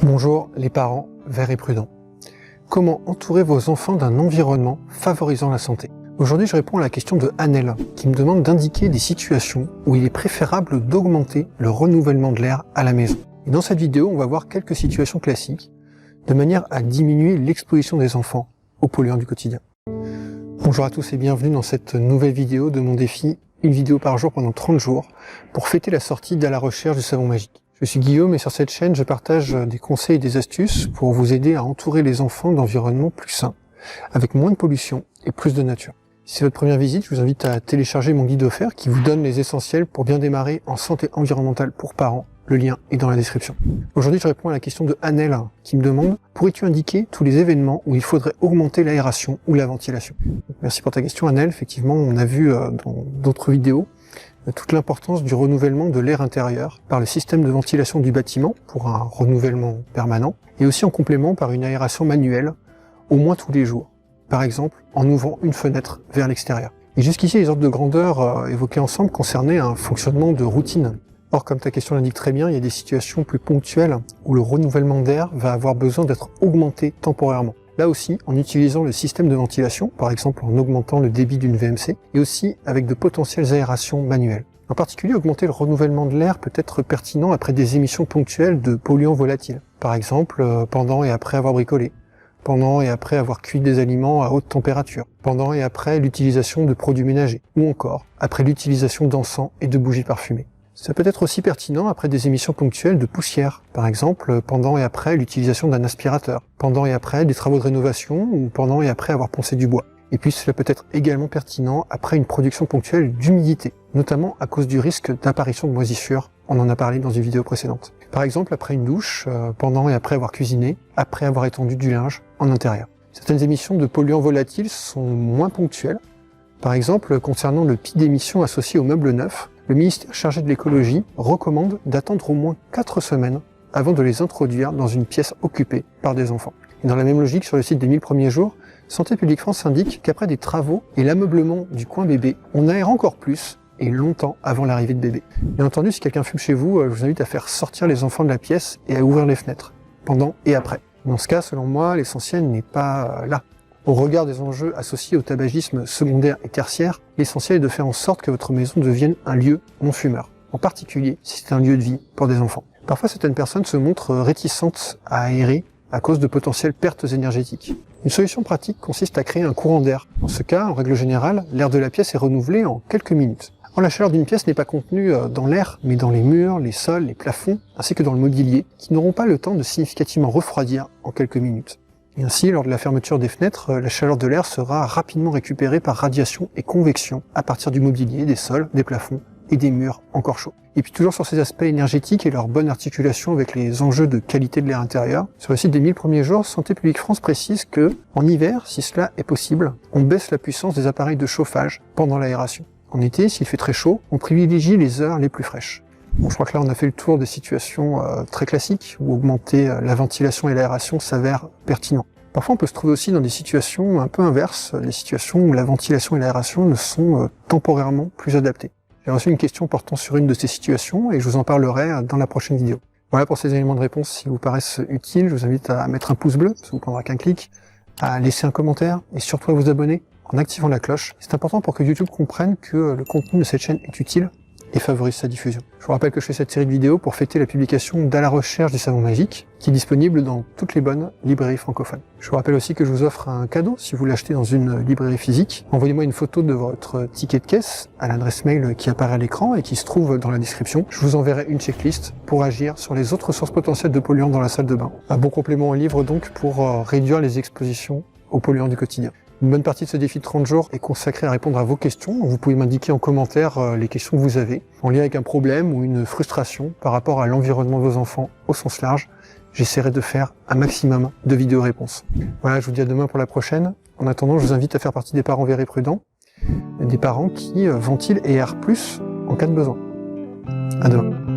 Bonjour les parents verts et prudents. Comment entourer vos enfants d'un environnement favorisant la santé? Aujourd'hui, je réponds à la question de Annelle, qui me demande d'indiquer des situations où il est préférable d'augmenter le renouvellement de l'air à la maison. Et dans cette vidéo, on va voir quelques situations classiques, de manière à diminuer l'exposition des enfants aux polluants du quotidien. Bonjour à tous et bienvenue dans cette nouvelle vidéo de mon défi, une vidéo par jour pendant 30 jours, pour fêter la sortie d'À la recherche du savon magique. Je suis Guillaume et sur cette chaîne, je partage des conseils et des astuces pour vous aider à entourer les enfants d'environnements plus sains, avec moins de pollution et plus de nature. Si c'est votre première visite, je vous invite à télécharger mon guide offert qui vous donne les essentiels pour bien démarrer en santé environnementale pour parents. Le lien est dans la description. Aujourd'hui, je réponds à la question de Annelle qui me demande « Pourrais-tu indiquer tous les événements où il faudrait augmenter l'aération ou la ventilation ?» Merci pour ta question Annelle. Effectivement, on a vu dans d'autres vidéos toute l'importance du renouvellement de l'air intérieur par le système de ventilation du bâtiment pour un renouvellement permanent et aussi en complément par une aération manuelle au moins tous les jours, par exemple en ouvrant une fenêtre vers l'extérieur. Et jusqu'ici, les ordres de grandeur évoqués ensemble concernaient un fonctionnement de routine. Or, comme ta question l'indique très bien, il y a des situations plus ponctuelles où le renouvellement d'air va avoir besoin d'être augmenté temporairement. Là aussi, en utilisant le système de ventilation, par exemple en augmentant le débit d'une VMC, et aussi avec de potentielles aérations manuelles. En particulier, augmenter le renouvellement de l'air peut être pertinent après des émissions ponctuelles de polluants volatiles. Par exemple, pendant et après avoir bricolé, pendant et après avoir cuit des aliments à haute température, pendant et après l'utilisation de produits ménagers, ou encore après l'utilisation d'encens et de bougies parfumées. Ça peut être aussi pertinent après des émissions ponctuelles de poussière, par exemple pendant et après l'utilisation d'un aspirateur, pendant et après des travaux de rénovation ou pendant et après avoir poncé du bois. Et puis cela peut être également pertinent après une production ponctuelle d'humidité, notamment à cause du risque d'apparition de moisissures, on en a parlé dans une vidéo précédente. Par exemple après une douche, pendant et après avoir cuisiné, après avoir étendu du linge en intérieur. Certaines émissions de polluants volatiles sont moins ponctuelles. Par exemple, concernant le pic d'émissions associé aux meubles neufs, le ministère chargé de l'écologie recommande d'attendre au moins 4 semaines avant de les introduire dans une pièce occupée par des enfants. Et dans la même logique, sur le site des 1000 premiers jours, Santé publique France indique qu'après des travaux et l'ameublement du coin bébé, on aère encore plus et longtemps avant l'arrivée de bébé. Bien entendu, si quelqu'un fume chez vous, je vous invite à faire sortir les enfants de la pièce et à ouvrir les fenêtres, pendant et après. Dans ce cas, selon moi, l'essentiel n'est pas là. Au regard des enjeux associés au tabagisme secondaire et tertiaire, l'essentiel est de faire en sorte que votre maison devienne un lieu non-fumeur, en particulier si c'est un lieu de vie pour des enfants. Parfois, certaines personnes se montrent réticentes à aérer à cause de potentielles pertes énergétiques. Une solution pratique consiste à créer un courant d'air. Dans ce cas, en règle générale, l'air de la pièce est renouvelé en quelques minutes. Or, la chaleur d'une pièce n'est pas contenue dans l'air, mais dans les murs, les sols, les plafonds, ainsi que dans le mobilier, qui n'auront pas le temps de significativement refroidir en quelques minutes. Et ainsi, lors de la fermeture des fenêtres, la chaleur de l'air sera rapidement récupérée par radiation et convection à partir du mobilier, des sols, des plafonds et des murs encore chauds. Et puis toujours sur ces aspects énergétiques et leur bonne articulation avec les enjeux de qualité de l'air intérieur, sur le site des 1000 premiers jours, Santé publique France précise que, en hiver, si cela est possible, on baisse la puissance des appareils de chauffage pendant l'aération. En été, s'il fait très chaud, on privilégie les heures les plus fraîches. Bon, je crois que là on a fait le tour des situations très classiques où augmenter la ventilation et l'aération s'avère pertinent. Parfois on peut se trouver aussi dans des situations un peu inverses, des situations où la ventilation et l'aération ne sont temporairement plus adaptées. J'ai reçu une question portant sur une de ces situations et je vous en parlerai dans la prochaine vidéo. Voilà pour ces éléments de réponse, si vous paraissent utiles, je vous invite à mettre un pouce bleu, ça vous prendra qu'un clic, à laisser un commentaire et surtout à vous abonner en activant la cloche. C'est important pour que YouTube comprenne que le contenu de cette chaîne est utile et favorise sa diffusion. Je vous rappelle que je fais cette série de vidéos pour fêter la publication d'À la recherche du savon magique, qui est disponible dans toutes les bonnes librairies francophones. Je vous rappelle aussi que je vous offre un cadeau si vous l'achetez dans une librairie physique. Envoyez-moi une photo de votre ticket de caisse à l'adresse mail qui apparaît à l'écran et qui se trouve dans la description. Je vous enverrai une checklist pour agir sur les autres sources potentielles de polluants dans la salle de bain. Un bon complément au livre donc pour réduire les expositions aux polluants du quotidien. Une bonne partie de ce défi de 30 jours est consacrée à répondre à vos questions. Vous pouvez m'indiquer en commentaire les questions que vous avez, en lien avec un problème ou une frustration par rapport à l'environnement de vos enfants au sens large. J'essaierai de faire un maximum de vidéos-réponses. Voilà, je vous dis à demain pour la prochaine. En attendant, je vous invite à faire partie des parents verts et prudents, des parents qui ventilent et aèrent plus en cas de besoin. À demain.